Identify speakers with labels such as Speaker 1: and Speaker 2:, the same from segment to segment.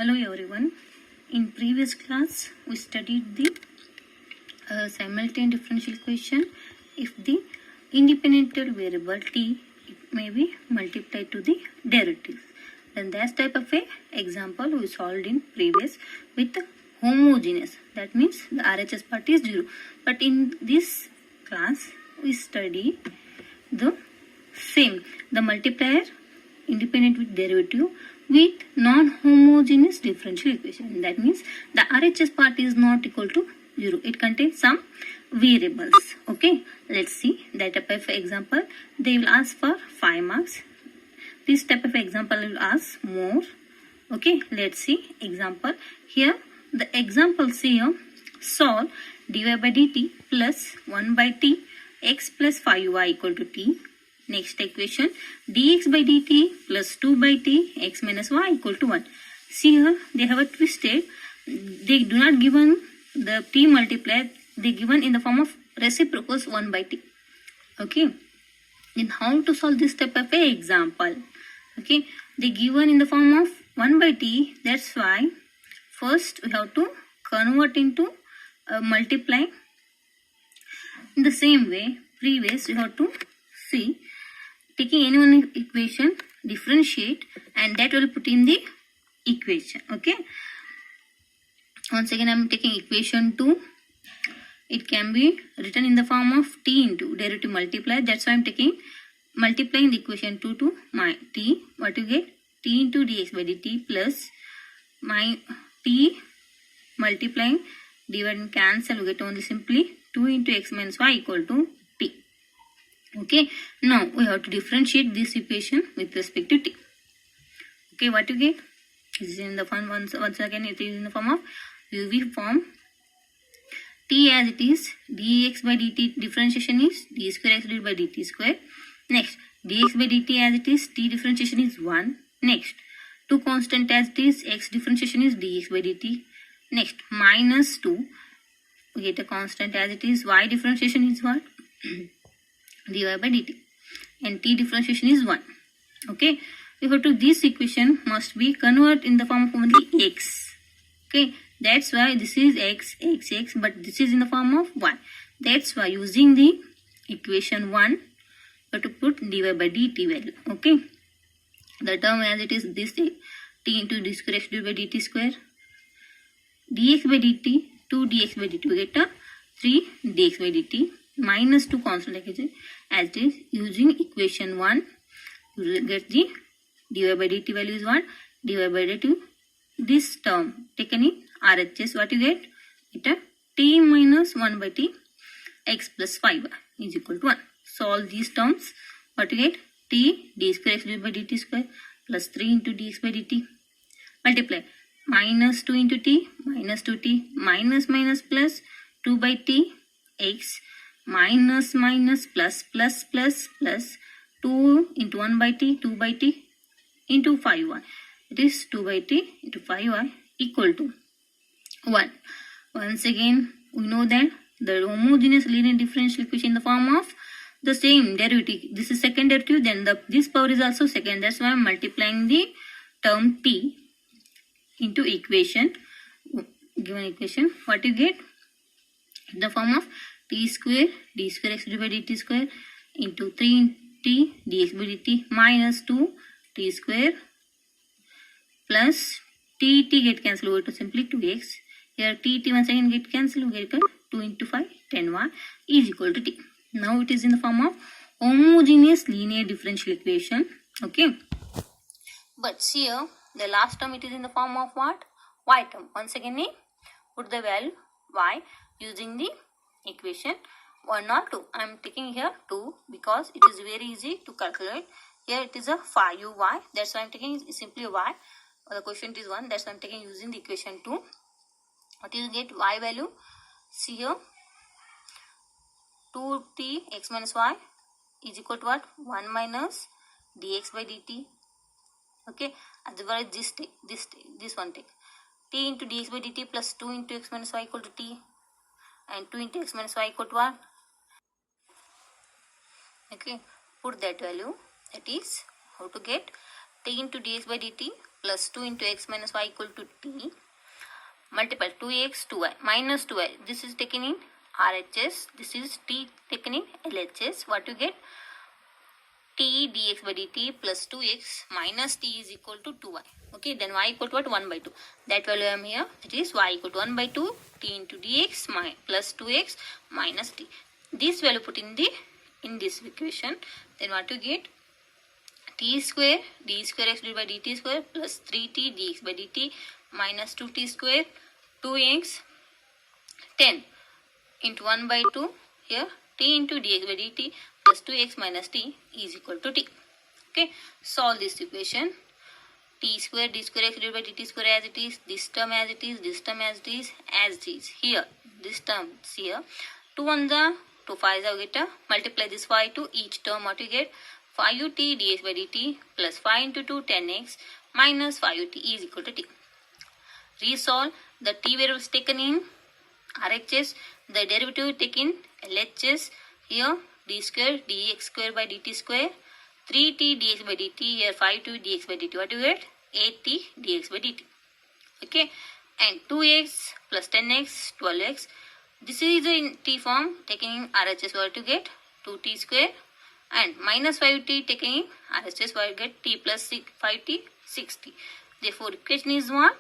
Speaker 1: Hello everyone. In previous class we studied the simultaneous differential equation. If the independent variable t it may be multiplied to the derivative, then that type of a example we solved in previous with homogeneous. That means the RHS part is 0. But in this class we study the same, the multiplier independent with derivative with non-homogeneous differential equation. That means the RHS part is not equal to 0. It contains some variables. Okay, let's see that type of example. They will ask for 5 marks. This type of example will ask more. Okay, let's see example. Here the examples here: solve dy by dt plus 1 by t x plus 5y equal to t. Next equation, dx by dt plus 2 by t x minus y equal to 1. See here, they have a twisted. They do not given the t multiplier. They given in the form of reciprocals 1 by t. Okay. Then how to solve this type of a example? Okay. They given in the form of 1 by t. That's why first we have to convert into multiply. In the same way, previous we have to see. Taking any one equation, differentiate, and that will put in the equation. Okay. Once again, I am taking equation 2. It can be written in the form of t into derivative multiply. That's why I am taking multiplying the equation 2 to my t. What you get? T into dx by dt plus my t multiplying, divide and cancel. We get only simply 2 into x minus y equal to t. Okay, now we have to differentiate this equation with respect to t. Okay, what you get? This is in the form, once again it is in the form of UV form. T as it is, dx by dt differentiation is d square x divided by dt square. Next, dx by dt as it is, t differentiation is 1. Next, 2 constant as it is, x differentiation is dx by dt. Next, minus 2, we get a constant as it is, y differentiation is what? dy by dt, and t differentiation is 1. Okay, we go to this equation must be convert in the form of only x. Okay, that's why this is x, but this is in the form of y. That's why using the equation 1 we have to put dy by dt value. Okay, the term as it is this t into d square x divided by dt square, dx by dt 2 dx by dt, we get a 3 dx by dt minus 2 constant like as it is. Using equation 1 you will get the dy by dt value is 1, dy by dt, this term taken in RHS, what you get? It a t minus 1 by t x plus 5 is equal to 1. Solve these terms, what you get? T d square x divided by dt square plus 3 into dx by dt, multiply minus 2 into t minus 2t minus minus plus 2 by t x minus minus plus plus plus plus 2 into 1 by t 2 by t into 5y. It is 2 by t into 5y equal to 1. Once again, we know that the homogeneous linear differential equation in the form of the same derivative. This is second derivative, then this power is also second. That's why I am multiplying the term t into equation, given equation. What you get? In the form of t square d square x divided by dt square into 3t dx by dt minus 2 t square plus t get cancelled over to simply 2x. Here t once again get cancelled, we get 2 into 5 10y is equal to t. Now it is in the form of homogeneous linear differential equation. Okay, but here the last term it is in the form of what? Y term. Once again put the value y using the equation 1 or 2. I am taking here 2 because it is very easy to calculate. Here it is a 5y, that's why I am taking simply y. The quotient is 1, that's why I am taking using the equation 2. What you get? Y value, see here, 2t x minus y is equal to what? 1 minus dx by dt. Okay, otherwise this one take t into dx by dt plus 2 into x minus y equal to t, and 2 into x minus y equal to 1. Okay, put that value. That is how to get t into dx by dt plus 2 into x minus y equal to t, multiple 2x 2y minus 2y. This is taken in RHS. This is t taken in LHS. What you get? T dx by dt plus 2x minus t is equal to 2y. Okay, then y equal to what? 1 by 2. That value I am here. That is y equal to 1 by 2 t into dx plus 2x minus t. This value put in this equation. Then what you get? T square d square x divided by dt square plus 3t dx by dt minus 2t square 2x 10 into 1 by 2 here t into dx by dt plus 2x minus t is equal to t. Okay, solve this equation. T square d square x divided by dt square as it is, this term as it is, this term as it is, as it is. Here this term here 2 1 the 2 5 you get a multiply this 5 to each term. What you get? 5t dx by dt plus 5 into 2 10x minus 5t is equal to t. Resolve the t variables taken in RHS, the derivative taken LHS. Here d square dx square by dt square 3t dx by dt, here 5t dx by dt. What you get? 8t dx by dt. Okay, and 2x plus 10x 12x. This is in t form taken in RHS. What you get? 2t square and minus 5t taken in RHS. What you get? T plus 5t 6t. Therefore equation is what?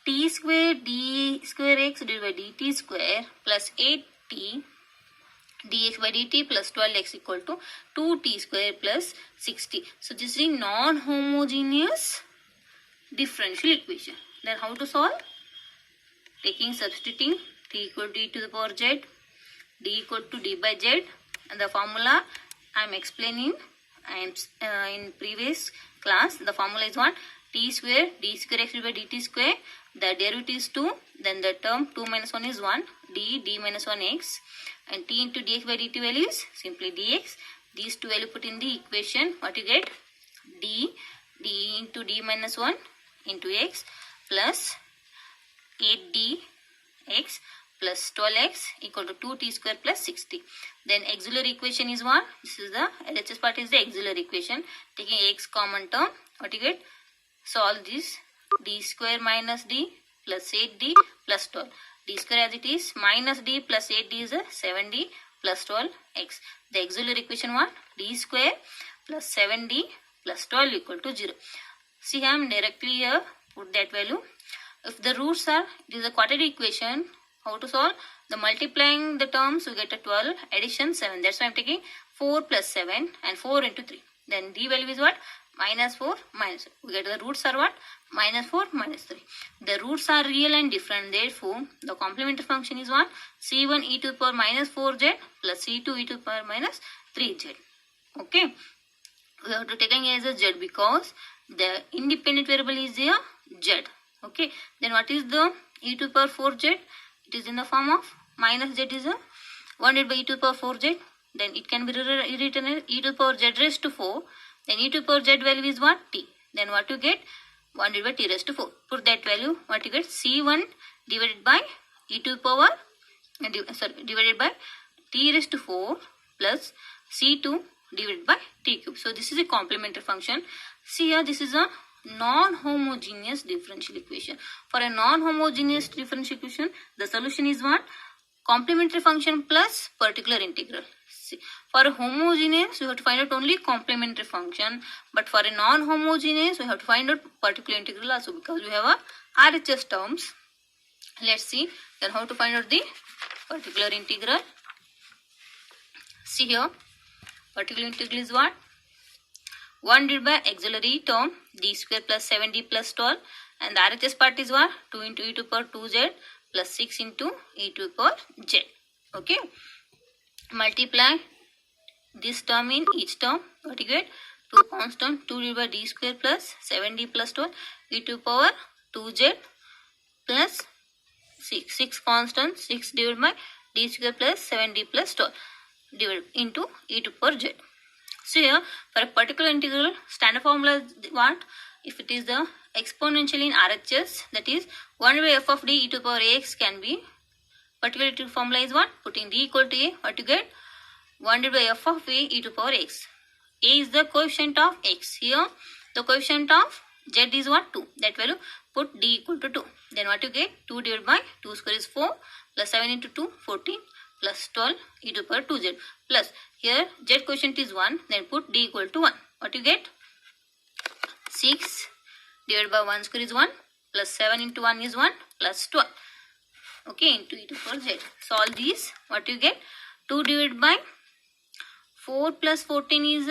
Speaker 1: T square d square x divided by dt square plus 8t dx by dt plus 12x equal to 2t square plus 6t. So this is a non-homogeneous differential equation. Then how to solve? Taking substituting t equal to e to the power z, d equal to d by z, and the formula I am explaining in previous class. The formula is what? T square d square x divided by dt square, the derivative is 2, then the term 2 minus 1 is 1, d minus 1 x, and t into dx by dt value is simply dx. These two value put in the equation. What you get? d into d minus 1 into x plus 8dx plus 12x equal to 2t square plus 6t. Then auxiliary equation is what? This is the LHS part is the auxiliary equation. Taking x common term, what you get? Solve this. D square minus d plus 8d plus 12. D square as it is minus d plus 8d is a 7d plus 12x. The auxiliary equation what? D square plus 7d plus 12 equal to 0. See, I am directly here put that value. If the roots are, it is a quadratic equation. How to solve? The multiplying the terms we get a 12, addition 7. That's why I am taking 4 plus 7 and 4 into 3. Then d value is what? Minus 4 minus 3. We get the roots are what? Minus 4 minus 3. The roots are real and different. Therefore, the complementary function is what? C1 e to the power minus 4z plus C2 e to the power minus 3z. Okay. We have to take it as a z because the independent variable is a z. Okay. Then what is the e to the power 4z? It is in the form of minus z is a 1 divided by e to the power 4z. Then it can be written as e to the power z raised to 4. Then e to the power z value is what? T. Then what you get? 1 divided by t raised to 4. Put that value. What you get? C1 divided by e to the power divided by t raised to 4 plus C2 divided by t cube. So this is a complementary function. See here, this is a non-homogeneous differential equation. For a non-homogeneous differential equation, the solution is what? Complementary function plus particular integral. See, for a homogeneous, we have to find out only complementary function, but for a non-homogeneous, we have to find out particular integral also because we have a RHS terms. Let's see then how to find out the particular integral. See here, particular integral is what? 1 divided by auxiliary term d square plus 7d plus 12, and the RHS part is what? 2 into e to the power 2z plus 6 into e to the power z. Okay. Multiply this term in each term. What you get? 2 constant 2 divided by d square plus 7d plus 12 e to the power 2z plus 6. 6 constant 6 divided by d square plus 7d plus 12 divided into e to the power z. So here for a particular integral, standard formula is what? If it is the exponential in RHS, that is 1 by f of d e to the power ax can be. Particular integral formula is what? Putting d equal to a, what you get? 1 divided by f of a e to the power x. A is the coefficient of x. Here The coefficient of z is what? 2. That value, put d equal to 2. Then what you get? 2 divided by 2 square is 4 plus 7 into 2, 14 plus 12 e to the power 2z plus here z coefficient is 1. Then put d equal to 1. What you get? 6 divided by 1 square is 1 plus 7 into 1 is 1 plus 12. Okay, into e to the power z. Solve these. What you get? 2 divided by 4 plus 14 is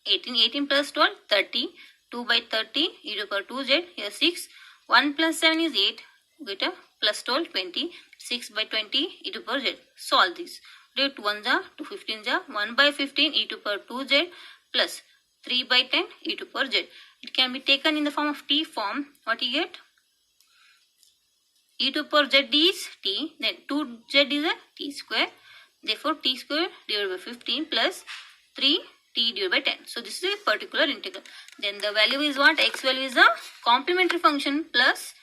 Speaker 1: 18. 18 plus 12, 30. 2 by 30 e to the power 2z. Here 6. 1 plus 7 is 8. Get a plus 12, 20. 6 by 20 e to the power z. Solve this. 2 1s are 2 15s are 1 by 15 e to the power 2z plus 3 by 10 e to the power z. It can be taken in the form of t form. What you get? E to the power z is t. Then 2z is a t square. Therefore, t square divided by 15 plus 3 t divided by 10. So, this is a particular integral. Then the value is what? X value is a complementary function plus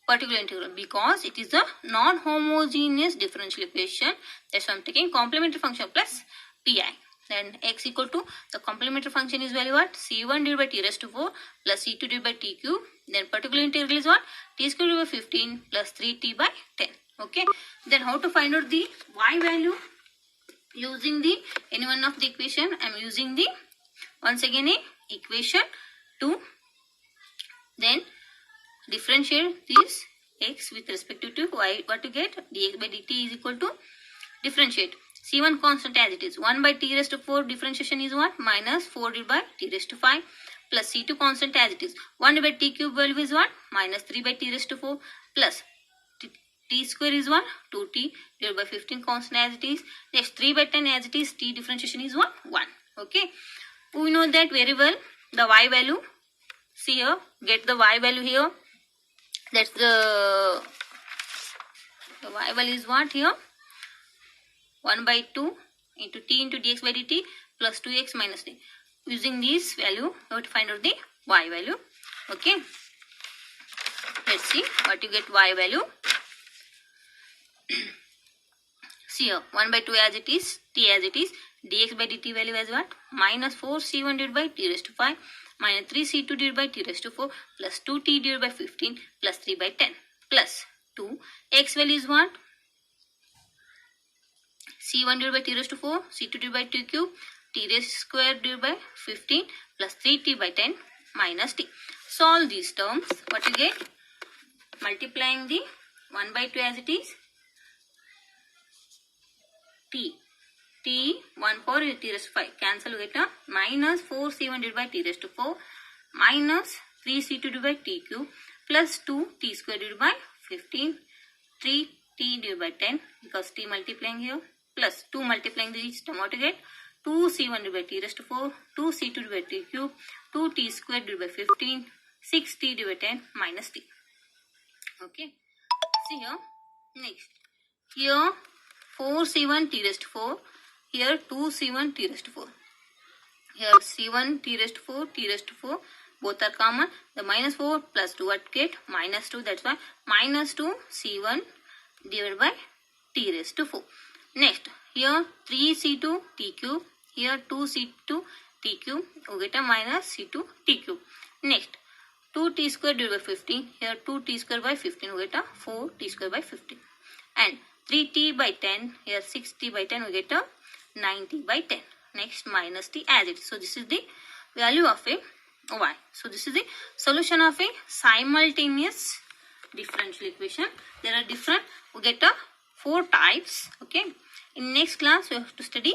Speaker 1: particular integral because it is a non-homogeneous differential equation. That's why I am taking complementary function plus pi. Then x equal to the complementary function is value what? C1 divided by t raised to 4 plus C2 divided by t cube. Then particular integral is what? T square divided by 15 plus 3t by 10. Okay. Then how to find out the y value? Using the any one of the equation. I am using the once again a equation to then differentiate this x with respect to y. What to get? Dx by dt is equal to differentiate C1 constant as it is. 1 by t raised to 4 differentiation is what? Minus 4 divided by t raised to 5 plus C2 constant as it is. 1 divided by t cube value is what? Minus 3 by t raised to 4 plus t square is what? 2t divided by 15 constant as it is. Next 3 by 10 as it is. T differentiation is what? 1. Okay. We know that very well. The y value. See here. Get the y value here. That's the y value is what here? 1 by 2 into t into dx by dt plus 2x minus t. Using this value, we have to find out the y value. Okay. Let's see what you get y value. See here, 1 by 2 as it is, t as it is, dx by dt value as what? Minus 4c1 divided by t raised to 5 minus 3c2 divided by t raised to 4 plus 2t divided by 15 plus 3 by 10 plus 2. X value is what? c1 divided by t raised to 4, c2 divided by t cube, t raised square divided by 15 plus 3t by 10 minus t. Solve these terms. What you get? Multiplying the 1 by 2 as it is. T 1 power t raised to 5. Cancel, you get a minus 4c1 divided by t raised to 4 minus 3c2 divided by t cube plus 2t square divided by 15 3t divided by 10 because t multiplying here plus 2 multiplying the each term. What you get? 2c1 divided by t raised to 4 2c2 divided by t cube 2t square divided by 15 6t divided by 10 minus t. Okay. See here. Next. Here 4c1 t raised to 4. Here 2c1 t raised to 4. Here c1 t raised to 4, t raised to 4. Both are common. The minus 4 plus 2 what get? Minus 2. That's why minus 2 c1 divided by t raised to 4. Next. Here 3c2 t cube. Here 2c2 t cube. You get a minus c2 t cube. Next. 2t square divided by 15. Here 2t square by 15. You get a 4t square by 15. And 3t by 10. Here 6t by 10. We get a 9t by 10. Next minus t as it is. So this is the value of a y. So this is the solution of a simultaneous differential equation. There are different. We get a 4 types. Okay. In next class we have to study.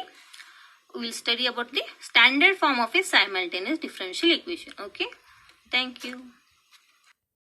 Speaker 1: We will study about the standard form of a simultaneous differential equation. Okay. Thank you.